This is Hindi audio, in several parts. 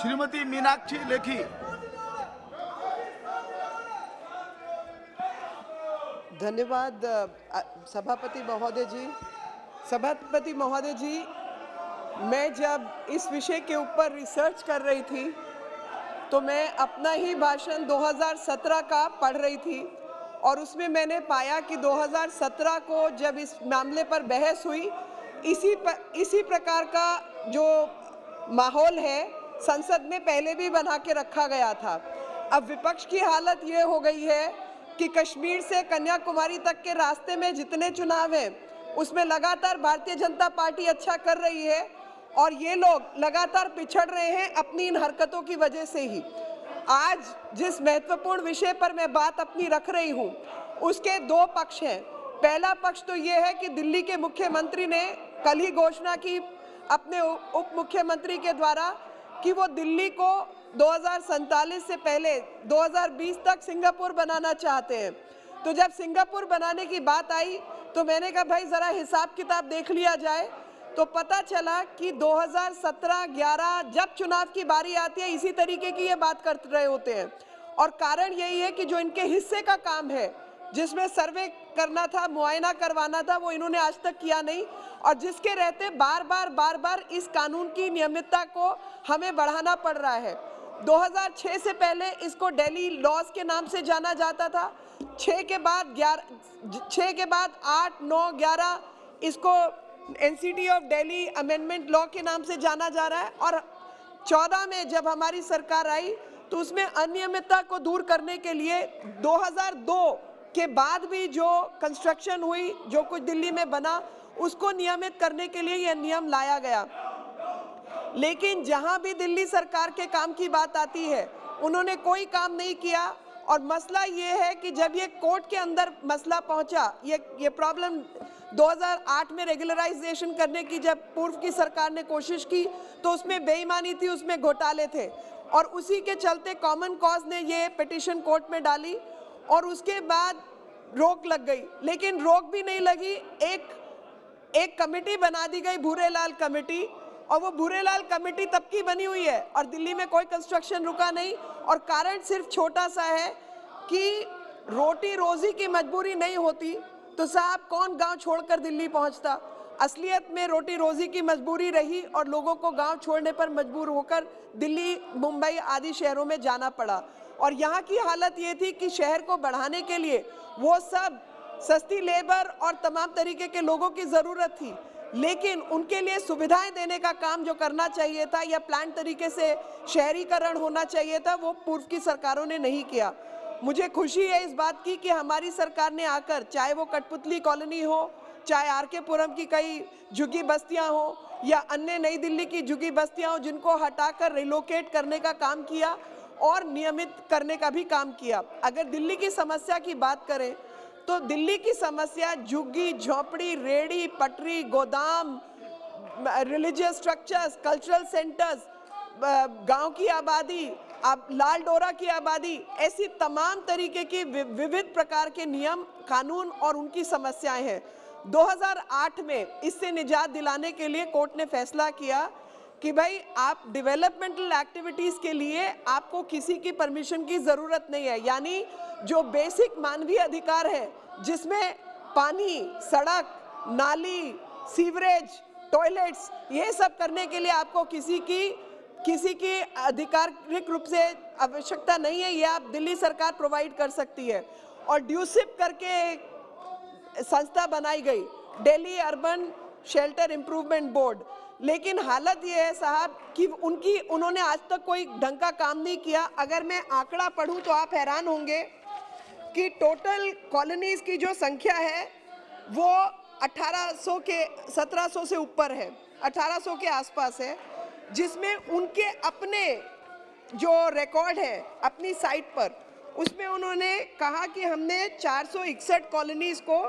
श्रीमती मीनाक्षी लेखी। धन्यवाद सभापति महोदय जी। सभापति महोदय जी, मैं जब इस विषय के ऊपर रिसर्च कर रही थी तो मैं अपना ही भाषण 2017 का पढ़ रही थी और उसमें मैंने पाया कि 2017 को जब इस मामले पर बहस हुई, इसी प्रकार का जो माहौल है संसद में पहले भी बना के रखा गया था। अब विपक्ष की हालत ये हो गई है कि कश्मीर से कन्याकुमारी तक के रास्ते में जितने चुनाव हैं उसमें लगातार भारतीय जनता पार्टी अच्छा कर रही है और ये लोग लगातार पिछड़ रहे हैं अपनी इन हरकतों की वजह से ही। आज जिस महत्वपूर्ण विषय पर मैं बात अपनी रख रही हूँ उसके दो पक्ष हैं। पहला पक्ष तो ये है कि दिल्ली के मुख्यमंत्री ने कल ही घोषणा की अपने उप मुख्यमंत्री के द्वारा कि वो दिल्ली को 2047 से पहले 2020 तक सिंगापुर बनाना चाहते हैं। तो जब सिंगापुर बनाने की बात आई तो मैंने कहा भाई ज़रा हिसाब किताब देख लिया जाए। तो पता चला कि 2017-11 जब चुनाव की बारी आती है इसी तरीके की ये बात कर रहे होते हैं और कारण यही है कि जो इनके हिस्से का काम है जिसमें सर्वे करना था, मुआयना करवाना था, वो इन्होंने आज तक किया नहीं और जिसके रहते बार बार इस कानून की नियमितता को हमें बढ़ाना पड़ रहा है। 2006 से पहले इसको दिल्ली लॉज के नाम से जाना जाता था, 6 के बाद 8, 9, 11 इसको NCT of Delhi amendment law के नाम से जाना जा रहा है और 14 में जब हमारी सरकार आई तो उसमें अनियमितता को दूर करने के लिए 2002 के बाद भी जो कंस्ट्रक्शन हुई, जो कुछ दिल्ली में बना, उसको नियमित करने के लिए यह नियम लाया गया। लेकिन जहां भी दिल्ली सरकार के काम की बात आती है उन्होंने कोई काम नहीं किया और मसला ये है कि जब ये कोर्ट के अंदर मसला पहुंचा, ये प्रॉब्लम 2008 में रेगुलराइजेशन करने की जब पूर्व की सरकार ने कोशिश की तो उसमें बेईमानी थी, उसमें घोटाले थे और उसी के चलते कॉमन कॉज ने ये पिटीशन कोर्ट में डाली और उसके बाद रोक लग गई। लेकिन रोक भी नहीं लगी, एक कमेटी बना दी गई, भूरेलाल कमेटी, और वो भूरेलाल कमेटी तब की बनी हुई है और दिल्ली में कोई कंस्ट्रक्शन रुका नहीं और कारण सिर्फ छोटा सा है कि रोटी रोजी की मजबूरी नहीं होती तो साहब कौन गांव छोड़कर दिल्ली पहुंचता। असलियत में रोटी रोजी की मजबूरी रही और लोगों को गांव छोड़ने पर मजबूर होकर दिल्ली, मुंबई आदि शहरों में जाना पड़ा और यहाँ की हालत ये थी कि शहर को बढ़ाने के लिए वो सब सस्ती लेबर और तमाम तरीके के लोगों की ज़रूरत थी, लेकिन उनके लिए सुविधाएं देने का काम जो करना चाहिए था या प्लान तरीके से शहरीकरण होना चाहिए था वो पूर्व की सरकारों ने नहीं किया। मुझे खुशी है इस बात की कि हमारी सरकार ने आकर, चाहे वो कठपुतली कॉलोनी हो, चाहे आर.के. पुरम की कई झुग्गी बस्तियां हो या अन्य नई दिल्ली की झुग्गी बस्तियां हो, जिनको हटाकर रिलोकेट करने का काम किया और नियमित करने का भी काम किया। अगर दिल्ली की समस्या की बात करें तो दिल्ली की समस्या झुग्गी, झोपड़ी, रेड़ी, पटरी, गोदाम, रिलीजियस स्ट्रक्चर्स, कल्चरल सेंटर्स, गांव की आबादी, अब लाल डोरा की आबादी, ऐसी तमाम तरीके की विविध प्रकार के नियम, कानून और उनकी समस्याएं हैं। 2008 में इससे निजात दिलाने के लिए कोर्ट ने फैसला किया कि भाई आप डेवलपमेंटल एक्टिविटीज़ के लिए आपको किसी की परमिशन की ज़रूरत नहीं है, यानी जो बेसिक मानवीय अधिकार है जिसमें पानी, सड़क, नाली, सीवरेज, टॉयलेट्स, ये सब करने के लिए आपको किसी की आधिकारिक रूप से आवश्यकता नहीं है, ये आप दिल्ली सरकार प्रोवाइड कर सकती है। और ड्यूसिप करके एक संस्था बनाई गई, Delhi urban shelter improvement board, लेकिन हालत ये है साहब कि उन्होंने आज तक कोई ढंग का काम नहीं किया। अगर मैं आंकड़ा पढ़ूं तो आप हैरान होंगे कि टोटल कॉलोनीज की जो संख्या है वो 1700 से ऊपर है, 1800 के आसपास है, जिसमें उनके अपने जो रिकॉर्ड है अपनी साइट पर, उसमें उन्होंने कहा कि हमने 461 कॉलोनीज को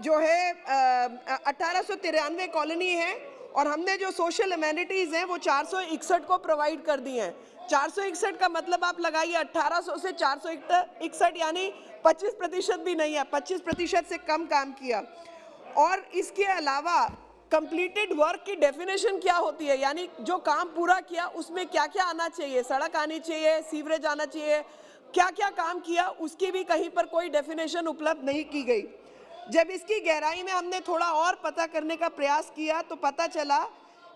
जो है 1893 कॉलोनी है और हमने जो सोशल अमेनिटीज़ हैं वो 461 को प्रोवाइड कर दी हैं। 461 का मतलब आप लगाइए 1800 से 461, यानी 25% भी नहीं है, 25% से कम काम किया। और इसके अलावा कंप्लीटेड वर्क की डेफिनेशन क्या होती है, यानी जो काम पूरा किया उसमें क्या क्या आना चाहिए, सड़क आनी चाहिए, सीवरेज आना चाहिए, क्या क्या काम किया, उसकी भी कहीं पर कोई डेफिनेशन उपलब्ध नहीं की गई। जब इसकी गहराई में हमने थोड़ा और पता करने का प्रयास किया तो पता चला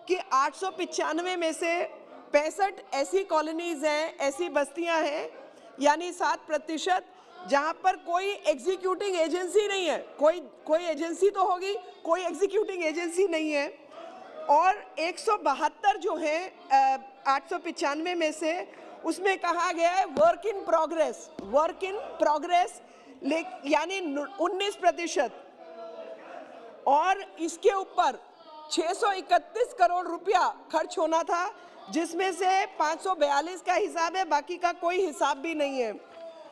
कि 895 में से 65 ऐसी कॉलोनीज हैं, ऐसी बस्तियां हैं, यानी 7%, जहां पर कोई एग्जीक्यूटिंग एजेंसी नहीं है। कोई एजेंसी तो होगी, कोई एग्जीक्यूटिंग एजेंसी नहीं है। और 172 जो हैं 895 में से, उसमें कहा गया है वर्क इन प्रोग्रेस, यानी 19%। और इसके ऊपर 631 करोड़ रुपया खर्च होना था, जिसमें से 542 का हिसाब है, बाकी का कोई हिसाब भी नहीं है।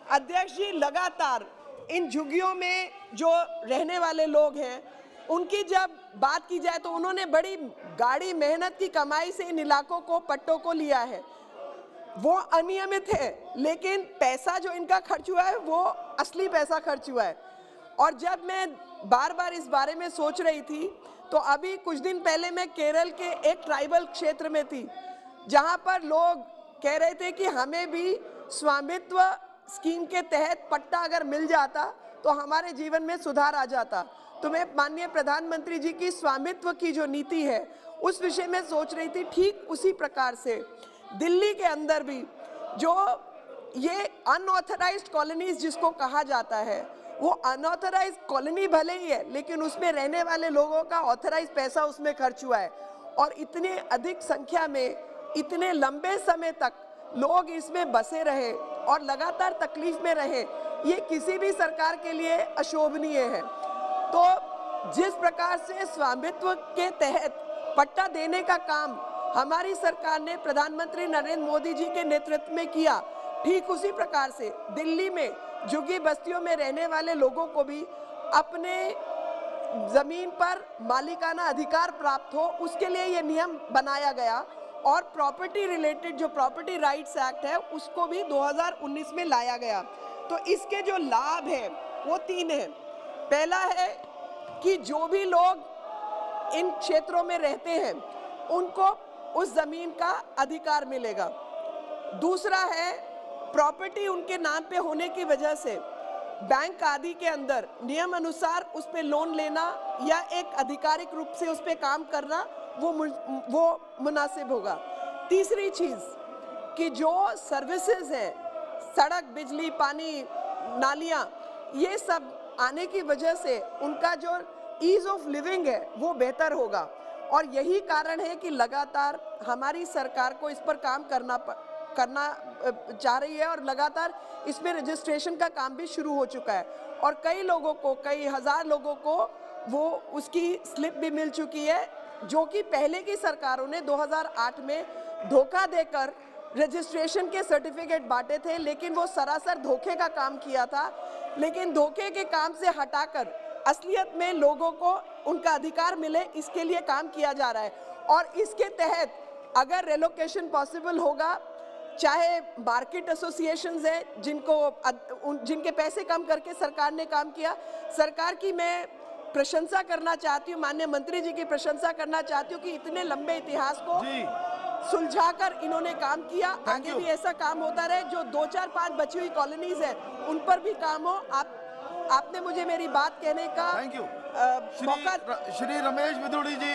अध्यक्ष जी, लगातार इन झुग्गियों में जो रहने वाले लोग हैं, उनकी जब बात की जाए तो उन्होंने बड़ी गाढ़ी मेहनत की कमाई से इन इलाकों को, पट्टों को लिया है। वो अनियमित है, लेकिन पैसा जो इनका खर्च हुआ है वो असली पैसा खर्च हुआ है। और जब मैं बार बार इस बारे में सोच रही थी तो अभी कुछ दिन पहले मैं केरल के एक ट्राइबल क्षेत्र में थी, जहां पर लोग कह रहे थे कि हमें भी स्वामित्व स्कीम के तहत पट्टा अगर मिल जाता तो हमारे जीवन में सुधार आ जाता। तो मैं माननीय प्रधानमंत्री जी की स्वामित्व की जो नीति है उस विषय में सोच रही थी। ठीक उसी प्रकार से दिल्ली के अंदर भी जो ये अनऑथराइज्ड कॉलोनीज जिसको कहा जाता है, वो अनऑथराइज्ड कॉलोनी भले ही है, लेकिन उसमें रहने वाले लोगों का ऑथराइज्ड पैसा उसमें खर्च हुआ है। और इतने अधिक संख्या में इतने लंबे समय तक लोग इसमें बसे रहे और लगातार तकलीफ में रहे, ये किसी भी सरकार के लिए अशोभनीय है। तो जिस प्रकार से स्वामित्व के तहत पट्टा देने का काम हमारी सरकार ने प्रधानमंत्री नरेंद्र मोदी जी के नेतृत्व में किया, ठीक उसी प्रकार से दिल्ली में झुग्गी बस्तियों में रहने वाले लोगों को भी अपने जमीन पर मालिकाना अधिकार प्राप्त हो, उसके लिए ये नियम बनाया गया। और प्रॉपर्टी रिलेटेड जो प्रॉपर्टी राइट्स एक्ट है उसको भी 2019 में लाया गया। तो इसके जो लाभ है वो 3 हैं। पहला है कि जो भी लोग इन क्षेत्रों में रहते हैं उनको उस जमीन का अधिकार मिलेगा। दूसरा है, प्रॉपर्टी उनके नाम पे होने की वजह से बैंक आदि के अंदर नियम अनुसार उस पे लोन लेना या एक आधिकारिक रूप से उस पे काम करना वो मुनासिब होगा। तीसरी चीज कि जो सर्विसेज हैं, सड़क, बिजली, पानी, नालियां, ये सब आने की वजह से उनका जो ईज ऑफ लिविंग है वो बेहतर होगा। और यही कारण है कि लगातार हमारी सरकार को इस पर काम करना चाह रही है और लगातार इसमें रजिस्ट्रेशन का काम भी शुरू हो चुका है। और कई लोगों को, कई हजार लोगों को वो उसकी स्लिप भी मिल चुकी है, जो कि पहले की सरकारों ने 2008 में धोखा देकर रजिस्ट्रेशन के सर्टिफिकेट बांटे थे, लेकिन वो सरासर धोखे का काम किया था। लेकिन धोखे के काम से हटाकर असलियत में लोगों को उनका अधिकार मिले, इसके लिए काम किया जा रहा है। और इसके तहत अगर रेलोकेशन पॉसिबल होगा, चाहे मार्केट एसोसिएशंस हैं जिनके पैसे कम करके सरकार ने काम किया, सरकार की मैं प्रशंसा करना चाहती हूँ, माननीय मंत्री जी की प्रशंसा करना चाहती हूँ कि इतने लंबे इतिहास को सुलझाकर इन्होंने काम किया। आगे भी ऐसा काम होता रहे। जो 2, 4, 5 बची हुई कॉलोनीज हैं उन पर भी काम हो। आपने मुझे मेरी बात कहने का मौका। श्री रमेश मिथुड़ी जी।